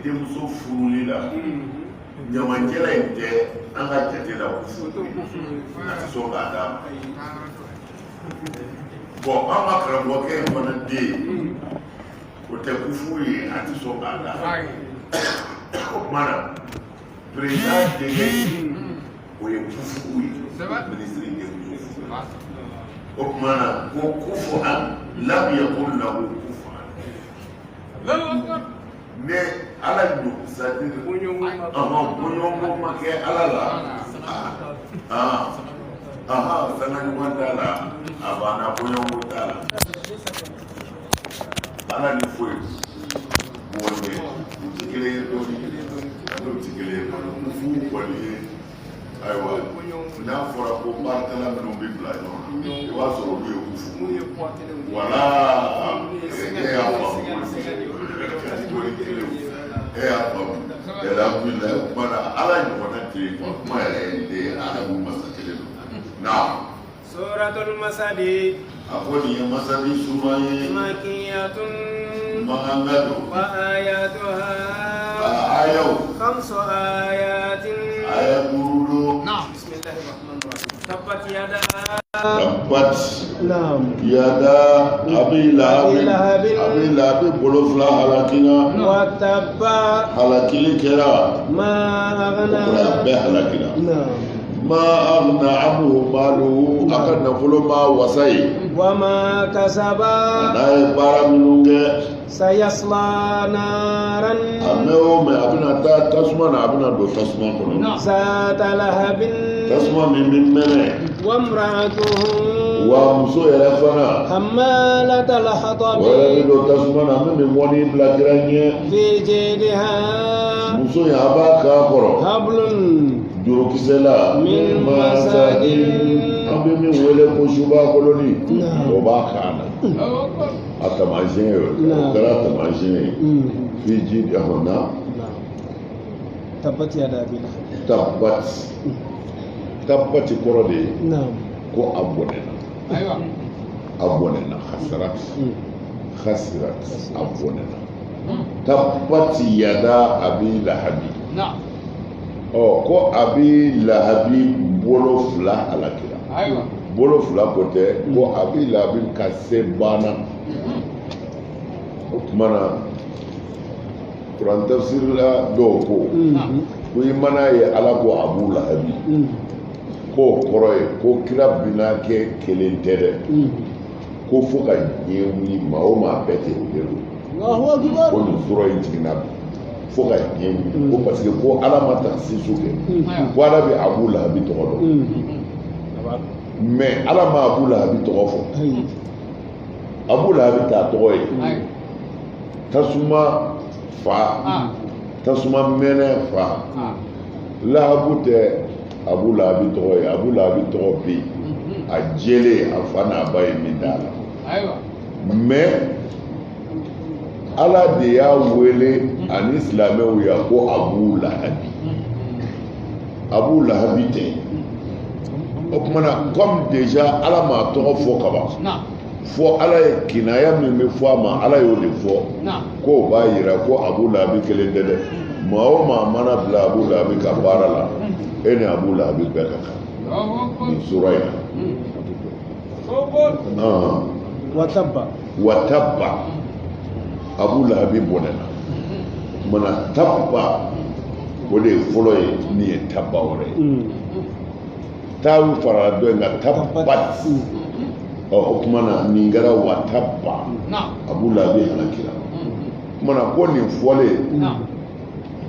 denmuso furuli la ɲamancɛla in tɛ an ka jate la kufu a tɛ sɔn k'a d'a ma bon an ka karamɔgɔkɛ in fana den o tɛ kufu ye a tɛ sɔn k'a d'a ma o tuma na président denkɛ o ye kufu ye ministre ye kufu o tuma na ko kufu an lam yakun lahu kufuwan ne ala ɲɔ c'est-à-dire bɔɲɔgɔnko ma kɛ ala la sanga ɲɔgɔn t'a la a banna bɔɲɔgɔnko t'a la ala ni foyi mɔgɔ tɛ u tɛ kelen ye dɔɔni n'o tɛ kelen ye fu kɔni ye ayiwa n'a fɔra ko baarakɛla minnu bɛ bila ɲɔgɔn na i b'a sɔrɔ olu ye kufu wala e y'a faamu alhamdulillah kumana ala ɲɔgɔnna tɛ yen kuma yɛrɛ ye de alamu masa kelen don naam suratul masadi a ko nin ye masadi suman ye makiyatun makanga don wa ayatuha ayaw khamsu ayatin aya duuru don bismillahir rahmanir rahim tabbat yada abi lahabi bolo fila halakina wa tabba halakili kɛra ma aghna bɛɛ halakina ma aghna anhu maluhu a ka nafolo ma wasa ye wa ma kasaba n'a ye baara minnu kɛ sayasla naran a mɛn o mɛn a bɛna taa tasuma na a bɛna don tasuma kɔnɔ zata lahabin tasuma min bɛ mɛnɛ wa imra'atuhu wa muso yɛrɛ fana hammalatal o hatabi yɛrɛ bɛ don tasuma na min bɛ mɔni bila kira ɲɛ fi jidha muso in a b'a k'a kɔrɔ hablun jurukisɛ la min masadin an bɛ min wele ko suba koloni o b'a kan na a taamasiyɛn ye o kɛra taamasiyɛn ye fi ji de hɔnna tabbat yada abi lahab tabbati kɔrɔ de ye na'am ko a bɔnɛna a bɔnɛna khasirat a bɔnɛna tabbati yada abi lahabi ko abi lahabi bolo fila alakira bolo fila ko tɛ ko abi lahabi ka se banna o tuma na kuran tafsir la dɔw ko i mana ye ala ko abu lahabi k'o kɔrɔ ye ko kira bina kɛ kelen tɛ dɛ ko fo ka diɲɛ wuli maa o maa bɛɛ tɛ o de don ko nin sura in jiginna fo ka diɲɛ wuli ko parce que ko ala ma taksisu kɛ ko ala bɛ abu lahabi tɔgɔ dɔn mais ala ma abu lahabi tɔgɔ fɔ abu lahabi t'a tɔgɔ ye tasuma fa tasuma mɛnɛ fa lahabu tɛ abu lahabi tɔgɔ ye abu lahabi tɔgɔ bɛ yen a jɛlen a fa n'a ba ye min d'a la mais ala de y'a wele ani silamɛw ya ko abu lahabi tɛ o kumana comme déjà ala m'a tɔgɔ fɔ kaban fo ala ye kinaya min bɛ fɔ a ma ala y'o de fɔ k'o b'a yira ko abu lahabi kelen tɛ dɛ maa o maa mana bila abu lahabi ka baara la e ni abu lahabi bɛɛ ka kan nin sura in na watabba abu lahabi bɔnɛna mana tabba o de ye fɔlɔ ye min ye tabba wɛrɛ ye tawu farala dɔ in kan tabbat o kuma na nin kɛra watabba abu lahabi halakira o kuma na ko nin fɔlen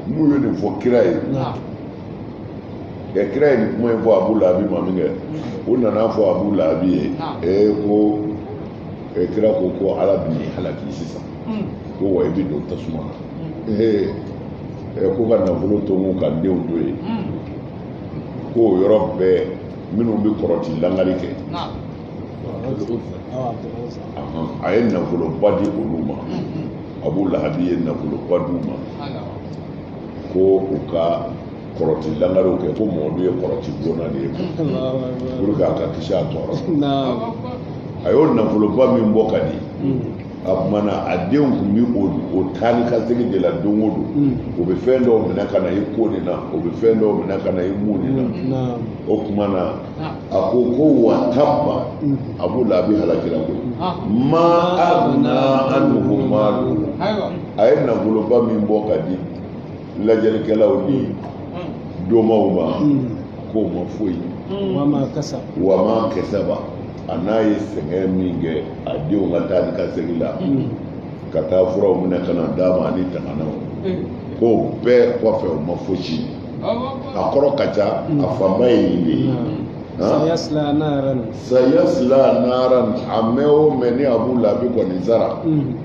n'u ye nin fɔ kira ye kira ye nin kuma in fɔ abu lahabi ma min kɛ o nana fɔ abu lahabi ye ko kira ko ala bɛ nin halaki sisan ko wa i bɛ don tasuma na ko ka nafolo to n ka denw to yen ko o yɔrɔ bɛɛ minnu bɛ kɔrɔti langari kɛ a ye nafoloba di olu ma abu lahabi ye nafoloba d'u ma ko u ka kɔrɔti langariw kɛ ko mɔdu ye kɔrɔti donna de ye pour que a ka kisi a tɔɔrɔ a y'o nafoloba min bɔ ka di mana a denw kun bi o taali ka segin de la don o don o bɛ fɛn dɔw minɛ ka na i ko nin na o bɛ fɛn dɔw minɛ ka na i mun nin na o tuma na a ko wa tabba Abu Lahabi halakira ko ma agna anhu malu a ye nafoloba min bɔ ka di lajɛlikɛlaw ni dɔmaw ma k'o ma foyi wa ma kasaba a n'a ye sɛgɛn min kɛ a denw ka taa ni ka segin la ka taa furaw minɛ ka na d'a ma ani tanganaw k'o bɛɛ kɔfɛ o ma fosi a kɔrɔ ka ca a fanba ye nin de ye sayasla naran a mɛn o mɛn ni Abu Lahabi kɔni sara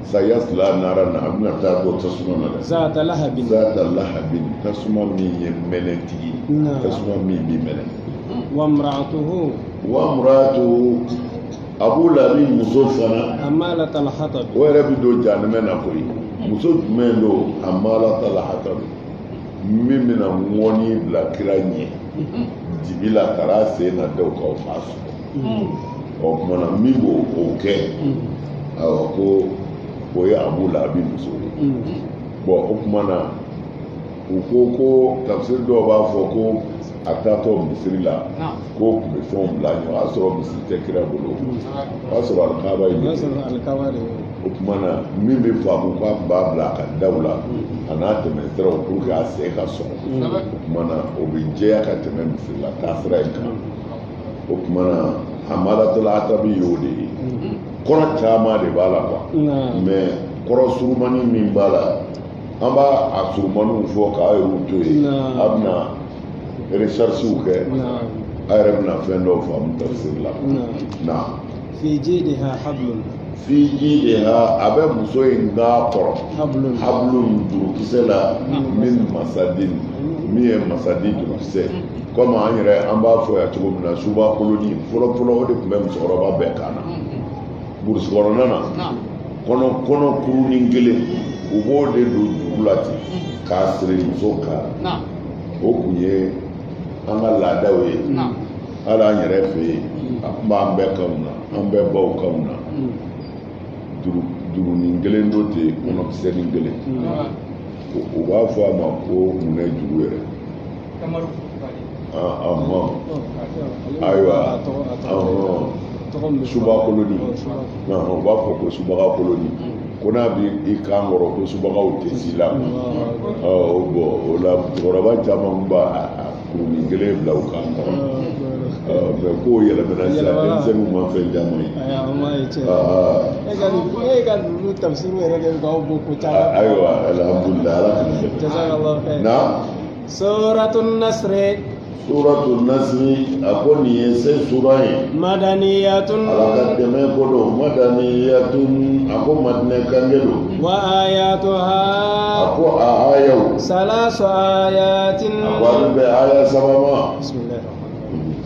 sayasla naran a bɛna taa bɔ tasuma na dɛ zata lahabin tasuma min ye mɛnɛtigi tasuma min bi mɛnɛ wamra'atuhu Abu Lahabi muso fana amalatal hatab o yɛrɛ bi don jahanɛmɛ na koyi muso jumɛn don amalatal hatab min bɛna ŋɔni bila kira ɲɛ dibi la taara sen na da o kan o ma sɔrɔ o kumana min b'o kɛ awɔ ko o ye Abu Lahabi muso ye bɔn o kumana u ko tafsir dɔw b'a fɔ ko a taatɔ misiri la ko tun bɛ fɛnw bila ɲɔgɔn o y'a sɔrɔ misiri tɛ kira bolo o y'a sɔrɔ alikaba ye o kumana min bɛ faamu k'a tun b'a bila a ka daw la a n'a tɛmɛ siraw pour que a sen ka sɔgɔ o kumana o bɛ jɛya ka tɛmɛ misiri la taasira in kan o kumana amalatul hatabi y'o de ye kɔrɔ caman de b'a la mais kɔrɔ surumani min b'a la an b'a a surumaniw fɔ k'a yɛrɛw to yen a bɛna recherchew kɛ a yɛrɛ bɛna fɛn dɔw faamu tafsir la na fi jidiha hablun a bɛ muso in da kɔrɔ hablun jurukisɛ la min masadin min ye masadi jurukisɛ komi an yɛrɛ an b'a fɔ yan cogo min na suba koloni fɔlɔfɔlɔ o de tun bɛ musokɔrɔba bɛɛ kan na burusi kɔnɔna na kɔnɔ kurunin kelen u b'o de don dugu la ten k'a siri muso kan o tun ye an ka laadaw ye hali an yɛrɛ fɛ yen a tun b'an bɛɛ kanw na an bɛɛ baw kanw na jurunin kelen dɔ ten kɔnɔkisɛnin kelen u b'a fɔ a ma ko munɛ juru yɛrɛ ayiwa suba koloni u b'a fɔ ko subaga koloni ko n'a bɛ i kan kɔrɔ ko subagaw tɛ si la bɔn o la musokɔrɔba caman b'a kurunin kelen bila u kan kɔrɔ mɛ k'o yɛlɛmana sisan denmisɛnninw ma fɛn caman ye e ka ninnu tafsiru yɛrɛ de b'aw bɔ ko caman ayiwa alhamdulilayi ala ka fɛ jazakallahu khairan na suratun nasr Suratul Nasri a ko nin ye se sura ye madaniyatun ala ka dɛmɛ ko don madaniyatun a ko madinɛ kange don wa ayatuha a ko a ayaw salasu ayatin a ko ale bɛ aya saba ma bismillah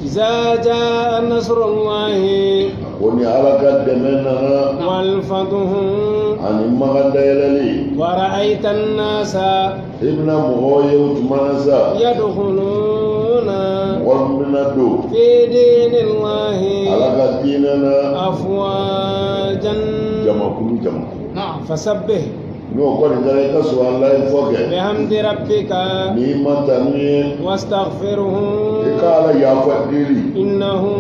iza jaa nasrullahi a ko ni ala ka dɛmɛ nana wal fatuhu ani magan dayɛlɛli wa ra'aita an-nasa i bɛna mɔgɔw ye o tuma na sa yadkhuluna mɔgɔ min bɛna don fi dinillahi ala ka diinɛ na afwajan jamakulu fasabbih n'o kɔni kɛra i ka sɔrɔ ala ye fɔ kɛ bihamdi rabbika n'i ma taa ni ye wastaghfirhu i ka ala yafa deli innahu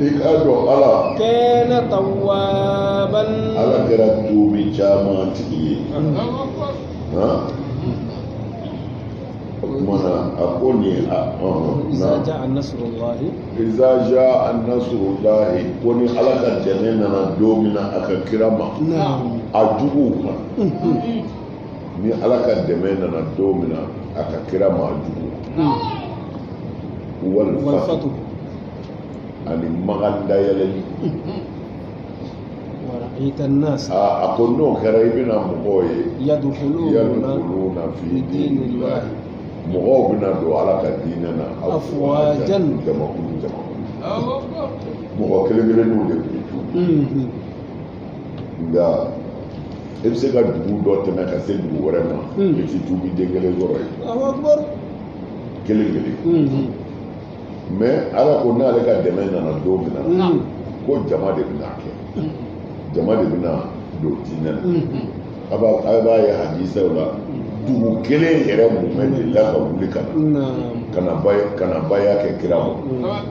i ka dɔn ala kana tawwaban ala kɛra tuubi caman tigi ye o kumana a ko nin iza jaa nasrullahi iza jaa nasrullahi ko ni ala ka dɛmɛ nana don min na a ka kira ma a juguw kan ni ala ka dɛmɛ nana don min na a ka kira ma a juguw wal fatu ani magan dayɛlɛli ورأيت الناس a ko n'o kɛra i bɛna mɔgɔw ye يدخلون fi dinillah mɔgɔw bɛna don ala ka diinɛ na afwajan jamakulu mɔgɔ kelen kelenninw de bɛ tu nka i bɛ se ka dugu dɔ tɛmɛ ka se dugu wɛrɛ ma i ti tuubi den kelen sɔrɔ yen kelen kelen mais ala ko n'ale ka dɛmɛ nana don min na ko jama de bɛna kɛ jama de bɛna don diinɛ na a b'a ye hadisa la dugu kelen yɛrɛ mun delila ka wuli ka na kana baya kɛ kira ma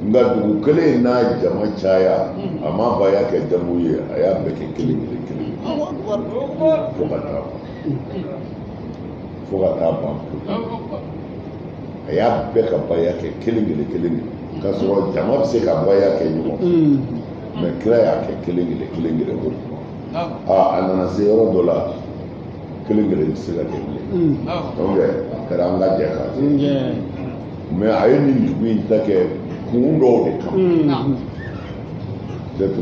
nka dugu kelen n'a jama caya a ma baya kɛ jamu ye a y'a bɛɛ kɛ kelen fo ka taa ban a y'a bɛɛ ka baya kɛ kelen k'a sɔrɔ jama bɛ se ka baya kɛ ɲɔgɔn fɛ mɛ kira y'a kɛ kelen o a nana se yɔrɔ dɔ la kelen bɛ se ka kɛ bilen donc a kɛra an ka jɛ k'a kɛ mɛ a ye nin dugu in ta kɛ kun dɔw de kama peut-être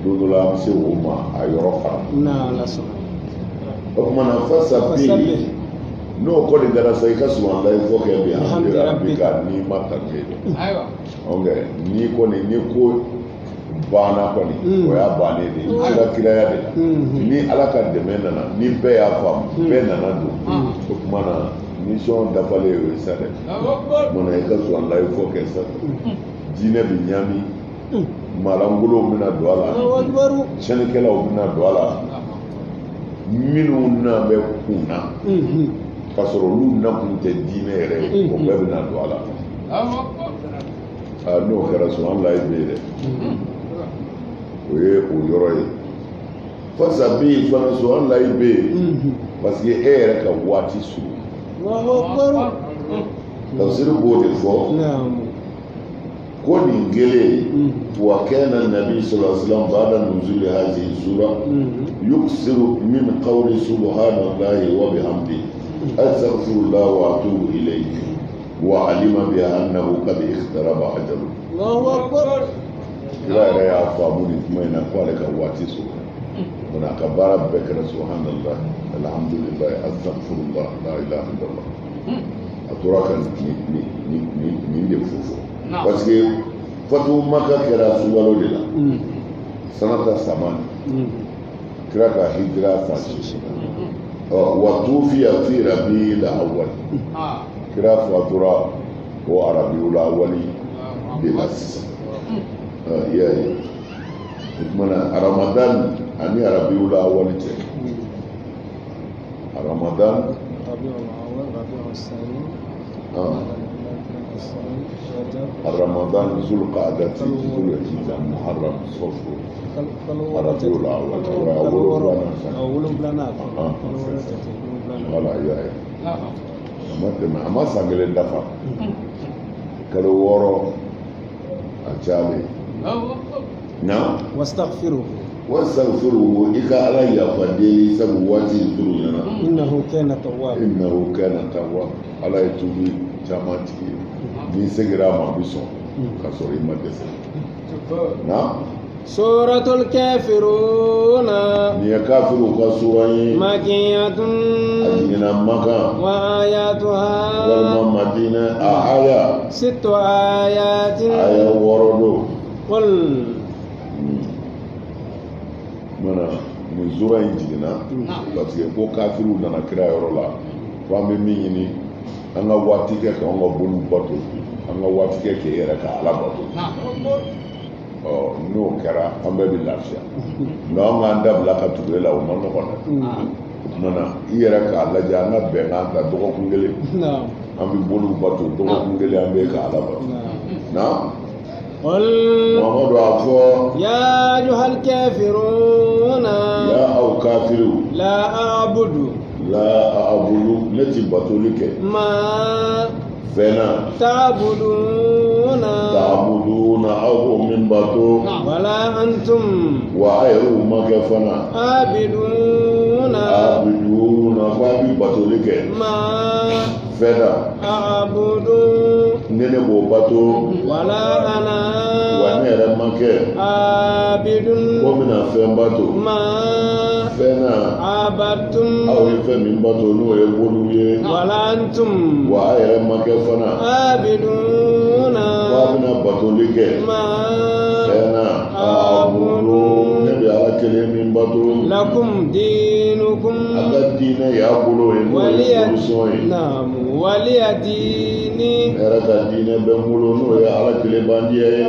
don dɔ la an bɛ se o ma a yɔrɔ fara o tuma na fasa bɛ n'o kɔni kɛra sa i ka subahana i fɔ kɛ bi alhamdulilah n'i ma tanke donc n'i kɔni ni ko banna kɔni o y'a bannen de ye sira kiraya de la ni ala ka dɛmɛ nana ni bɛɛ y'a faamu bɛɛ nana don o tuma na mission dafalen o ye sa dɛ o tuma na i ka subahana i fɔ kɛ sa diinɛ bɛ ɲami maalankolonw bɛna don a la tiɲɛnikɛlaw bɛna don a la minnu na bɛ kun na k'a sɔrɔ olu nakun tɛ diinɛ yɛrɛ ye o bɛɛ bɛna don a la n'o kɛra subahana i bɛ yen dɛ o ye o yɔrɔ ye fasa bɛ yen fana subahana i bɛ yen parce que e yɛrɛ ka waati surun tafsiri b'o de fɔ ko nin kelen wa kana nabi sallallahu alaihi wasallam ba'da nuzuli hadhihi sura yuksiru min qawli subhanallahi wa bihamdihi astaghfirullah wa atubu ilayhi wa alima bi annahu qad ikhtaraba ajalu Allahu akbar kira yɛrɛ y'a faamu nin kuma in na ko ale ka waati sɔrɔ mana a ka baara bɛɛ kɛra subhanallah alhamdulillah astaghfirullah la ilaha illallah a tora ka nin de fɔ parce que fatu maka kɛra sugalo de la sanata saman kira ka hijira san 8 wa tufiya fi rabiul awwal kira fatura o arabiul awwal de la sisan iya ye mana ramadan ani rabiul awwal cɛ ramadan رمضان ذو القعدة ذو الحجة محرم صفر ربيع الأول أول بلنا ولا يا ما سامي الدفع كلو ورو أجالي نعم واستغفروا إذا علي فدي سبواتي ذرنا إنه كان تواب على يتوبي جامعتي ni segira ma bi sɔn ka sɔrɔ i ma dɛsɛ na suratul kafiruna ni ye kafiru ka sura ye makiyatun a jiginna Maka wa ayatuha walima Madina a aya 6 ayatin aya 6 do qul mana ni sura in jiginna parce que ko kafiru nana kira yɔrɔ la ko an bɛ min ɲini an ka waati kɛ k'an ka boliw bato an ka waati kɛ k'e yɛrɛ ka ala bato n'o kɛra an bɛɛ bɛ lafiya nka an k'an dabila ka tugu e la o ma nɔgɔn dɛ o tuma na i yɛrɛ k'a lajɛ an ka bɛnkan ta dɔgɔkun kelen an bɛ boliw bato dɔgɔkun kelen an bɛ ka ala bato na Muhammadu a fɔ ya ayyuhal kafiruna ya aw kafiru la a'budu ne ti batoli kɛ ma fɛnna ta'buduna aw b'o min bato wala antum wa a yɛrɛ u ma kɛ fana abiduna ko a bi batoli kɛ ma fɛnna a'budu ne b'o bato wala ana wa ne yɛrɛ ma kɛ abidun ko bɛna fɛn bato ma fɛnna abatum aw ye fɛn min bato n'o ye boliw ye wala antum wa a yɛrɛ ma kɛ fana abiduna ko a bɛna batoli kɛ ma fɛnna abudu ne bɛ ala kelen min bato lakum dinukum a ka diinɛ y'a bolo ye n'o ye solution ye naam waliya dini ne yɛrɛ ka diinɛ bɛ n bolo n'o ye ala kelen bandiya ye a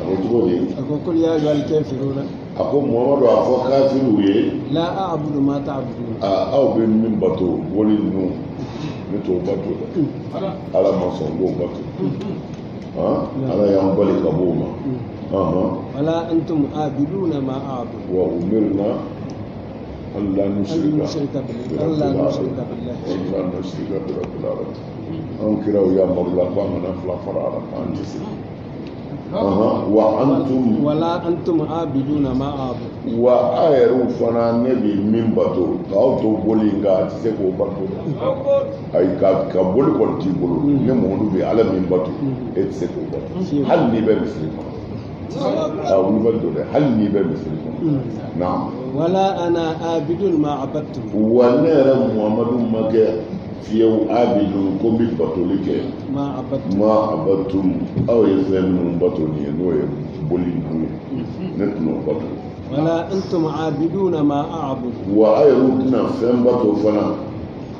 ko cogo di a ko kul ya ayyuhal kafiruna ako Muhammadu a fɔ kafiru ye la a'budu ma ta'budun aw bɛ min bato wali ninnu ne t'o bato dɛ ala ma sɔn k'o bato ala y'an bali ka bɔ o ma wala antum abiduna ma a'budu wa umirna an la nushrika billahi rabbil alamin an kiraw yamarula ko an kana fila fara ala k'an tɛ se wa antum wala antum abiduna ma a'budu wa a yɛrɛw fana ne bi min bato k'aw to boli nka a tɛ se k'o bato ayi ka boli kɔni t'i bolo ne Muhamadu bɛ ala min bato e tɛ se k'o bato hali n'i bɛ misiri kɔnɔ wuli bɛ don dɛ hali n'i bɛ misiri kɔnɔ naam wala ana abidun ma abattum wa ne yɛrɛ Muhamadu ma kɛ fiyewu abidun ko n bɛ batoli kɛ ma abattum aw ye fɛn minnu bato nin ye n'o ye boli ninnu ye ne tɛna o bato wala antum abiduna ma a'budu wa a yɛrɛw tɛna fɛn bato fana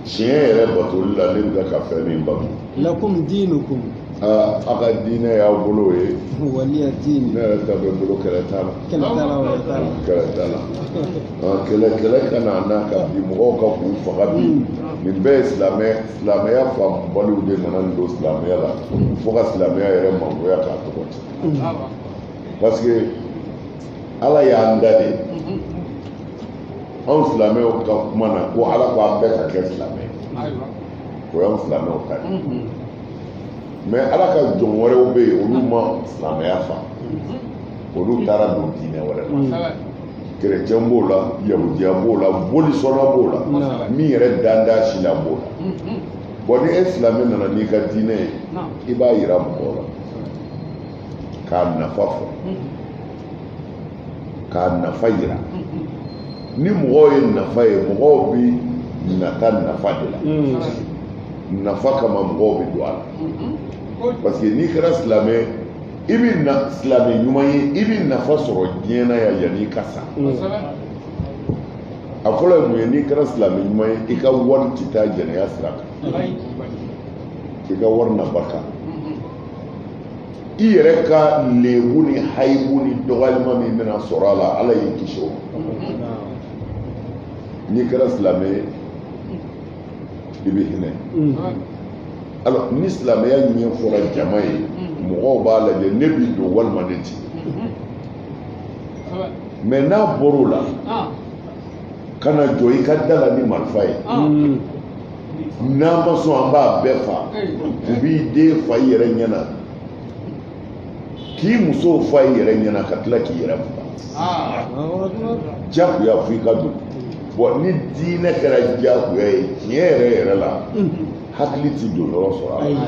tiɲɛ yɛrɛ batoli la ne bɛ ka fɛn min bato lakum dinukum a ka diinɛ y'aw bolo ye waliya din ne yɛrɛ ta bɛ bolo kɛlɛ t'a la kɛlɛ t'a la kɛlɛ ka na n'a ka bi mɔgɔw ka k'u faga bi nin bɛɛ ye silamɛya faamubaliw de nana nin don silamɛya la fo ka silamɛya yɛrɛ mangoya k'a tɔgɔ ci parce que ala y'an da de anw silamɛw ka kuma na ko ala ko an bɛɛ ka kɛ silamɛ o y'anw silamɛw ta ye mais ala ka jɔn wɛrɛw bɛ yen olu ma silamɛya fa olu taara don diinɛ wɛrɛ la kerecɛn b'o la yahudiya b'o la bolisɔnna b'o la min yɛrɛ danda si la b'o la bon ni e silamɛ nana n'i ka diinɛ ye i b'a yira mɔgɔw la k'a nafa fɔ k'a nafa yira ni mɔgɔw ye nafa ye mɔgɔw bi nata nafa de la nafa kama mɔgɔw bɛ don a la parce que n'i kɛra silamɛ i bɛ silamɛ ɲuman ye i bɛ nafa sɔrɔ diɲɛ na yan yanni i ka sa a fɔlɔ ye mun ye n'i kɛra silamɛ ɲuman ye i ka wari tɛ taa jɛnɛya sira kan i ka wari na barika i yɛrɛ ka lebu ni hayibu ni dɔgɔyalima min bɛna sɔrɔ a la ala y'i kisi o ma n'i kɛra silamɛ ye i bɛ hinɛ alors ni silamɛya ɲɛ fɔra jama ye mɔgɔw b'a lajɛ ne bi don walima ne ti mais n'a bɔr'o la ka na jɔ i ka da la ni marifa ye n'a ma sɔn an b'a bɛɛ fa u b'i den fa i yɛrɛ ɲɛna k'i muso fa i yɛrɛ ɲɛna ka tila k'i yɛrɛ faga jagoya fo i ka don bon ni diinɛ kɛra jagoya ye tiɲɛ yɛrɛ la hakili ti don yɔrɔ sɔrɔ a la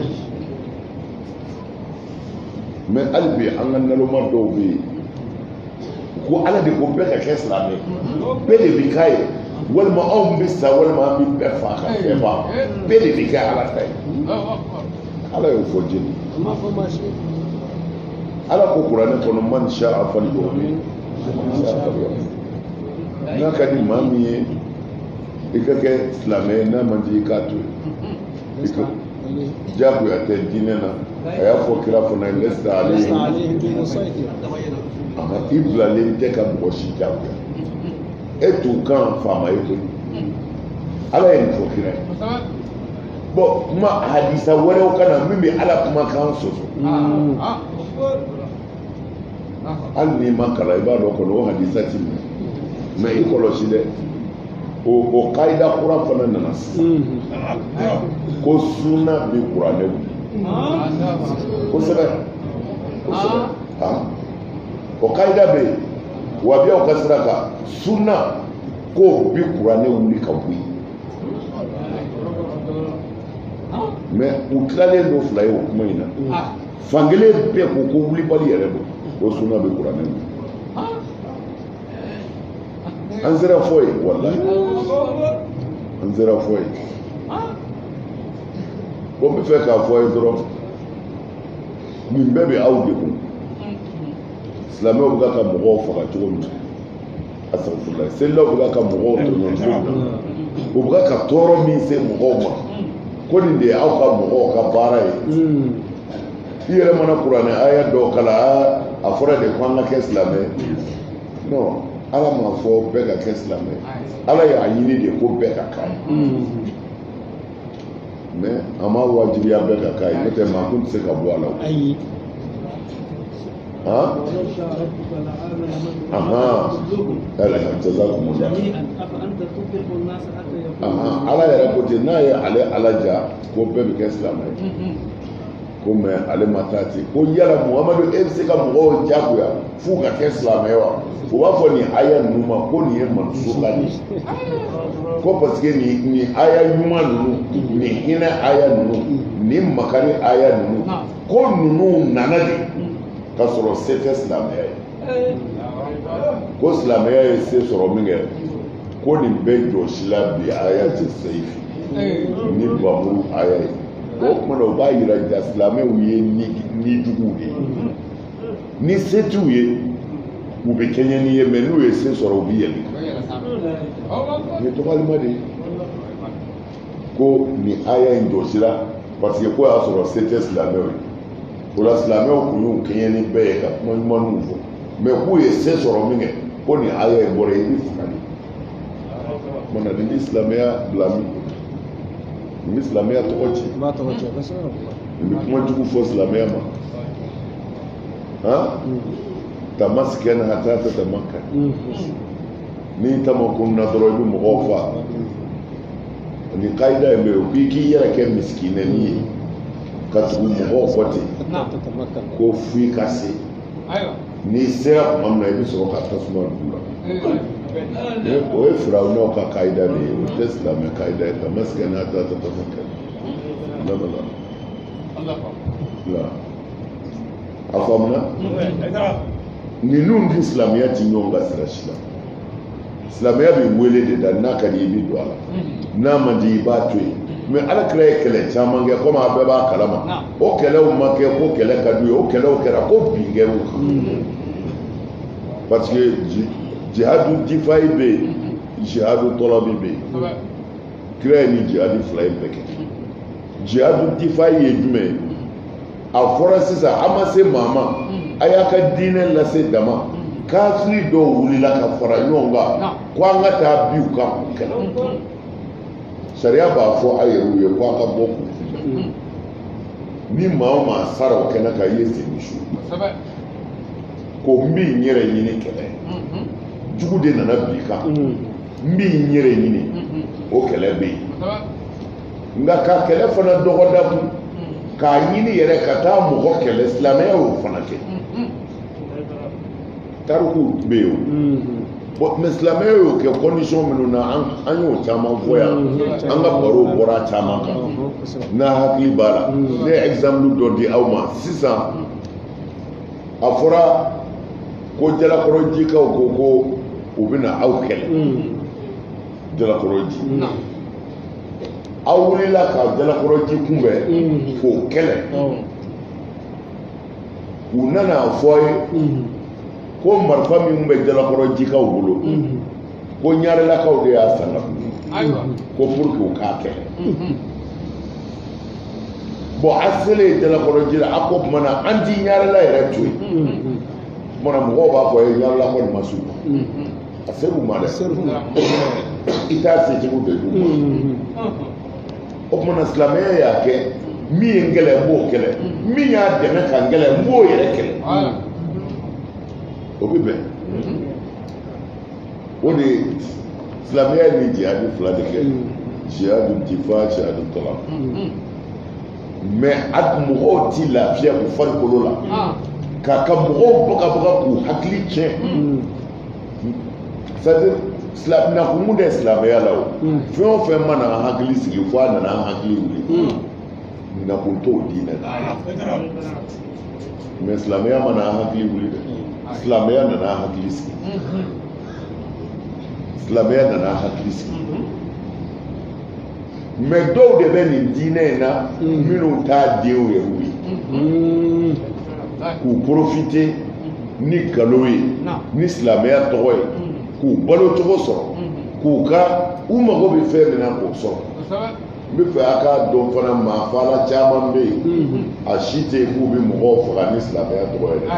mais hali bi an ka naloma dɔw bɛ yen ko ala de ko bɛɛ ka kɛ silamɛ bɛɛ de bɛ k'a ye walima anw bɛ sa walima an bɛ bɛɛ faga ka bɛɛ ban bɛɛ de bɛ kɛ ala ta ye ala y'o fɔ jeli ala ko kuranɛ kɔnɔ man sha'a falyu'min n'a ka di maa min ye i ka kɛ silamɛ ye n'a man di i k'a to yen jagoya tɛ diinɛ na a y'a fɔ kira fana ye lesta alehim i bilalen tɛ ka mɔgɔ si jagoya e t'u kan faama ye koyi ala ye nin fɔ kira ye bon kuma hadisa wɛrɛw ka na min bɛ ala kumakan sɔsɔ hali n'i ma kalan i b'a dɔn kɔnɔ o hadisa ti minɛ mais i kɔlɔsi dɛ o kayida kura fana nana sisan ko sunna bɛ kuranɛ wuli kosɛbɛ o kayida bɛ yen wabiyaw ka sira kan sunna ko bi kuranɛ wuli ka bɔ yen mais u tilalen don fila ye o kuma in na fankelen bɛɛ ko ko wulibali yɛrɛ don ko sunna bɛ kuranɛ wuli an sera fɔ ye walahi an sera fɔ ye ko n bɛ fɛ k'a fɔ ye dɔrɔn nin bɛɛ bɛ aw de kun silamɛw bɛ ka mɔgɔw faga cogo min asafurulayi selilaw bɛ ka mɔgɔw tɔɲɔ cogo min na u bɛ ka tɔɔrɔ min se mɔgɔw ma ko nin de ye aw ka mɔgɔw ka baara ye i yɛrɛ mana kuranɛ aya dɔw kalan a fɔra de ko an ka kɛ silamɛ non ala m'a fɔ bɛɛ ka kɛ silamɛ ala y'a ɲini de ko bɛɛ ka k'a ye mais a ma wajibiya bɛɛ ka k'a ye n'o tɛ maa kun tɛ se ka bɔ a la ayi han jazakumullah ala yɛrɛ ko ten n'a ye ale ala ja ko bɛɛ bɛ kɛ silamɛ ye ko mais ale ma taa ten ko yala muhamadu e bɛ se ka mɔgɔw jagoya f'u ka kɛ silamɛ ye wa u b'a fɔ nin aya ninnu ma ko nin ye mansuka de ye ko parce que nin aya ɲuman ninnu nin hinɛ aya ninnu nin makari aya ninnu ko ninnu nana de k'a sɔrɔ se tɛ silamɛya ye ko silamɛya ye se sɔrɔ min kɛ ko nin bɛɛ jɔsi la bi aya tɛ seyifi ni bamuru aya ye o tuma na o b'a yira ja silamɛw ye nijuguw de ye ni se t'u ye u bɛ kɛɲɛ ni ye mais n'u ye se sɔrɔ u bɛ yɛlɛ nin ye tɔgɔlima de ye ko nin aya in jɔsira parce que ko y'a sɔrɔ se tɛ silamɛw ye o la silamɛw tun y'u kɛɲɛ ni bɛɛ ye ka kuma ɲumanw fɔ mais k'u ye se sɔrɔ min kɛ ko nin aya in bɔra i bɛ faga de mana nin bɛ silamɛya bila min nin bɛ silamɛya tɔgɔ ci nin bɛ kuma jugu fɔ silamɛya ma han tamasikɛnɛ hata tɛ tamaka n'i tamakunna dɔrɔn i bɛ mɔgɔw fa nin kayida in bɛ yen o k'i yɛrɛ kɛ misikinɛni ye ka tugu mɔgɔw kɔ ten ko f'i ka se n'i sera tuma min na i bɛ sɔrɔ ka tasuma d'u la o ye firawunaw ka kayida de ye o tɛ silamɛ kayida ye tamasikɛnɛ hata tɛ tamaka a faamuna ninnu ni silamɛya ti ɲɔgɔn ka sira si la silamɛya bɛ wele de da n'a ka di i bɛ don a la n'a man di i b'a to yen mais alakira ye kɛlɛ caman kɛ komi a bɛɛ b'a kalama o kɛlɛw ma kɛ ko kɛlɛ ka d'u ye o kɛlɛw kɛra ko bin kɛr'u kan parce que jihadu difayi bɛ yen jihadu tɔlabi bɛ yen kira ye ni jihadu fila in bɛɛ kɛ jihadu difayi ye jumɛn ye a fɔra sisan a ma se maa ma a y'a ka diinɛ lase dama kafiri dɔw wulila ka fara ɲɔgɔn kan ko an ka taa bin u kan k'u kɛlɛ sariya b'a fɔ a yɛrɛw ye ko an ka bɔ k'u fili ni maa o maa sara o kɛnɛ kan i ye sen su ko n b'i yɛrɛ ɲini kɛlɛ jugu de nana bi kan n b'i yɛrɛ ɲini o kɛlɛ bɛ yen nka ka kɛlɛ fana dɔgɔda kun k'a ɲini yɛrɛ ka taa mɔgɔ kɛlɛ silamɛya y'o fana kɛ tariku bɛ yen o mais silamɛya y'o kɛ condition minnu na an y'o caman fɔ yan an ka barow bɔra caman kan n'a hakili b'a la ne ye exemple dɔ di aw ma sisan a fɔra ko jalakɔrɔjikaw ko u bɛna aw kɛlɛ jalakɔrɔji aw wulila ka jalakɔrɔji kunbɛn k'o kɛlɛ u nana fɔ a ye ko marifa min bɛ jalakɔrɔjikaw bolo ko ɲarelakaw de y'a sanga ko pour que u k'a kɛlɛ bon a selen jalakɔrɔji la a ko tuma na an ti ɲarela yɛrɛ to yen tuma na mɔgɔw b'a fɔ ye ɲarelakaw de ma s'u ma a ser'u ma dɛ i t'a se cogo de d'u ma o tuma na silamɛya y'a kɛ min ye n kɛlɛ n b'o kɛlɛ min y'a dɛmɛ ka n kɛlɛ n b'o yɛrɛ kɛlɛ o bɛ bɛn o de silamɛya ni jihadu fila de kɛ jihadu difa jihadu tɔla mais a mɔgɔw ti lafiya u farikolo la k'a ka mɔgɔw bagabaga k'u hakili tiɲɛ c'est à dire nakumu de silamɛya la o fɛn o fɛn mana an hakili sigi fo a nana an hakili wuli nakun t'o diinɛ na mais silamɛya mana an hakili wuli dɛ silamɛya nana an hakili sigi silamɛya nana an hakili sigi mais dɔw de bɛ nin diinɛ in na minnu t'a denw yɛrɛ ye k'u profiter ni nkalon ye ni silamɛya tɔgɔ ye k'u balo cogo sɔrɔ k'u ka u mago bɛ fɛn min na k'o sɔrɔ n bɛ fɛ a k'a dɔn fana maa fala caman bɛ yen a si tɛ yen k'u bɛ mɔgɔw faga ni silamɛya tɔgɔ ye dɛ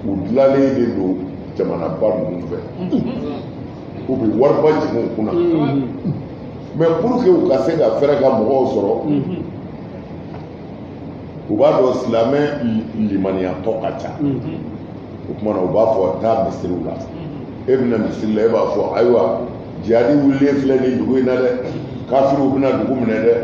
u dilanlen de don jamana ba ninnu fɛ u bɛ wariba jigin u kunna mais pour que u ka se ka fɛrɛ ka mɔgɔw sɔrɔ u b'a dɔn silamɛ limaniyatɔ ka ca o tuma na u b'a fɔ taa misiriw la e bɛna misiri la e b'a fɔ ayiwa jihadi wulilen filɛ nin dugu in na dɛ kafiriw bɛna dugu minɛ dɛ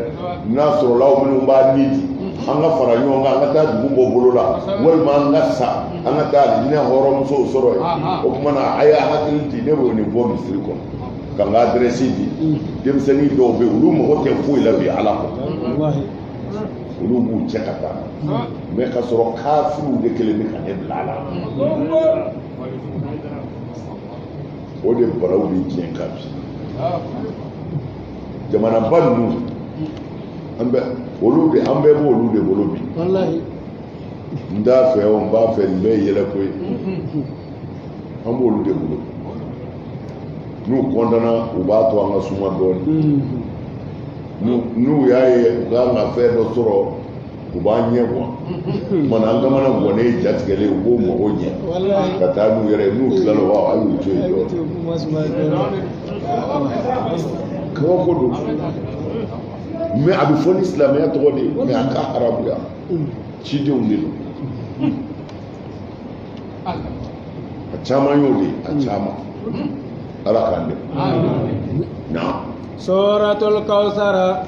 n'a sɔrɔla aw minnu b'a ni di an ka fara ɲɔgɔn kan an ka taa dugu bɔ bolo la walima an ka sa an ka taa hinɛ hɔrɔnmusow sɔrɔ yen o tuma na a y'a hakili di ne b'o nin bɔ misiri kɔnɔ ka n ka adrɛsi di denmisɛnnin dɔw bɛ yen olu mago tɛ foyi la bi ala kɔ olu b'u cɛ ka taa mɛ ka sɔrɔ kafiriw de kelen bɛ ka ne bila a la o de balaw bɛ diɲɛ kan bi jamanaba ninnu an bɛɛ b'o olu de bolo bi n t'a fɛ o n b'a fɛ nin bɛɛ ye yɛlɛko ye an b'olu de bolo n'u kɔntana u b'a to an ka suma dɔɔnin n'u y'a ye u kan ka fɛn dɔ sɔrɔ u b'an ɲɛ bɔ mana an kamana bɔnnen jatigɛlen u b'o mago ɲɛ ka taa n'u yɛrɛ n'u tilala o b'a a y'u to yen dɔɔnin kabako don mais a bɛ fɔ ni silamɛya tɔgɔ de ye mais a ka haramuya cidenw de don a caman y'o de ye a caman ala k'an dɛmɛ na suratul kawsara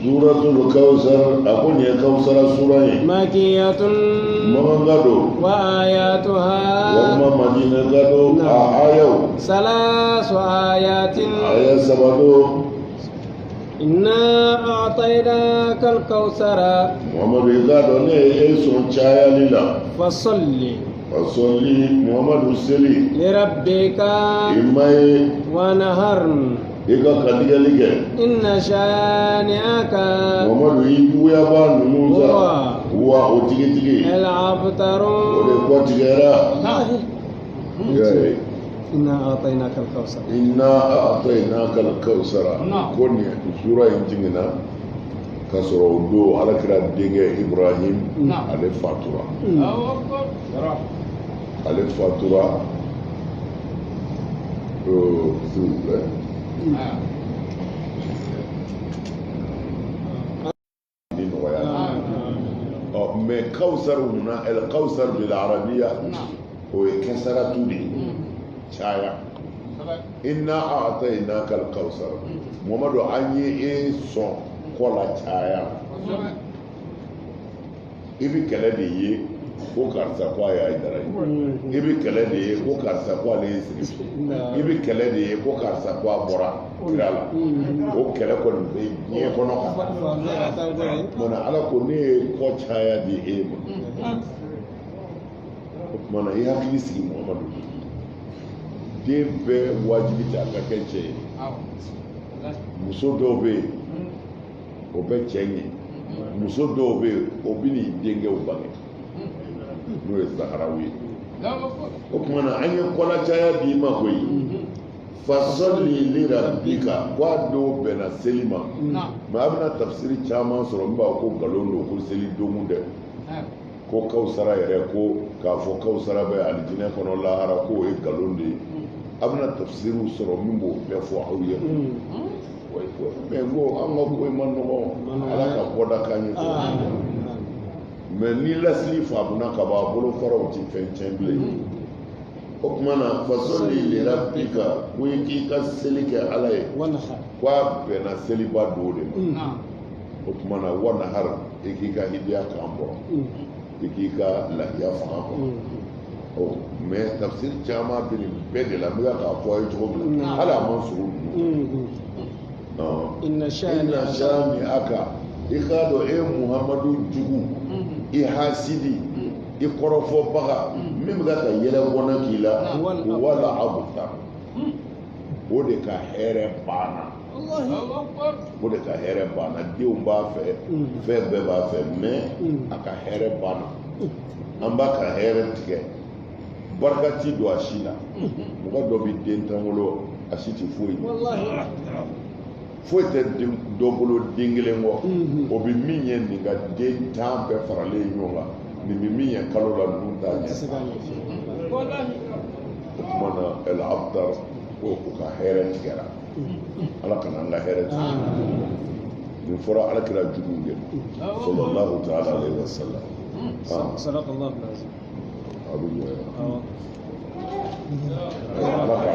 suratul kawsar a ko nin ye kawsara sura ye makiyatun maka don wa ayatuha walima madina ka don a ayaw salasu ayatin aya saba don inna a'tainaka al-kawsara muhammadu i ka dɔn ne ye sɔn cayali la fasalli fasalli muhammadu seli lirabbika i ma ye wanahar i ka kantigɛli kɛ inna shani'aka muhammadu i juguyaba ninnu sa wa o tigitigi al-abtaru o de kɔtigɛra inna a'tainaka al-kawsara inna a'tainaka al-kawsara ko nin sura in jiginna ka sɔrɔ o don alakira denkɛ ibrahim ale fatura s'il vous plaît mais kawsar huna el kawsar bil arabiya o ye kasaratu de ye caya inna a'tainaka al kawsar muhammadu an ye e sɔn kɔ la caya i bɛ kɛlɛ de ye ko karisa ko a y'a dara ye i bɛ kɛlɛ de ye ko karisa ko ale ye sigi i bɛ kɛlɛ de ye ko karisa ko a bɔra kira la o kɛlɛ kɔni bɛ diɲɛ kɔnɔ kan mana ala ko ne ye kɔ caya di e ma o tuma na i hakili sigi muhammadu den bɛɛ wajibi tɛ a ka kɛ cɛ ye muso dɔw bɛ yen o bɛ cɛ ɲɛ muso dɔw bɛ yen o bɛ n'i denkɛw bange n'o ye saharaw ye o tuma na an ye kɔla caya di ma koyi fasalli lirabbika ko a dɔw bɛnna seli ma mɛ a bɛna tafsiri caman sɔrɔ min b'a ko nkalon don ko seli donkun dɛ ko kawusara yɛrɛ ko k'a fɔ kawusara bɛ alijinɛ kɔnɔ lahara k'o ye nkalon de ye a bɛna tafsiriw sɔrɔ min b'o bɛɛ fɔ aw ye mɛ n ko an ka ko ma nɔgɔ ala ka bɔda k'an ye mɛ ni lasili faamuna ka ban a bolo faraw ti fɛn tiɲɛ bilen o tuma na fasalli lirabbika ko i k'i ka seli kɛ ala ye ko a bɛnna seliba don de ma o tuma na wanahar i k'i ka hidiya kan bɔ i k'i ka lahiya fanga kɔ mɛ tafsir caman bɛ nin bɛɛ de la n bɛ k'a fɔ a ye cogo min na hali a ma surun ninnu inna shani aka i k'a dɔn e muhamadu jugu i hasidi i kɔrɔfɔbaga min bɛ ka yɛlɛ bɔnna k'i la wala abuta o de ka hɛrɛ banna o de ka hɛrɛ banna denw b'a fɛ fɛn bɛɛ b'a fɛ mɛ a ka hɛrɛ banna an b'a ka hɛrɛ tigɛ barika ti don a si la mɔgɔ dɔ bɛ den tan wolo a si tɛ foyi foyi tɛ dɔ bolo den kelen kɔ o bɛ min ye nin ka den 10 bɛɛ faralen ɲɔgɔn kan nin bɛ min ye kalo la ninnu t'a ɲɛ o kuma na el abdar ko u ka hɛrɛ tigɛra ala kana an ka hɛrɛ tigɛ nin fɔra alakira juguw de sallallahu ta'ala alaihi wasallam صدق الله العظيم a bɛ ɲɔgɔn ala k'a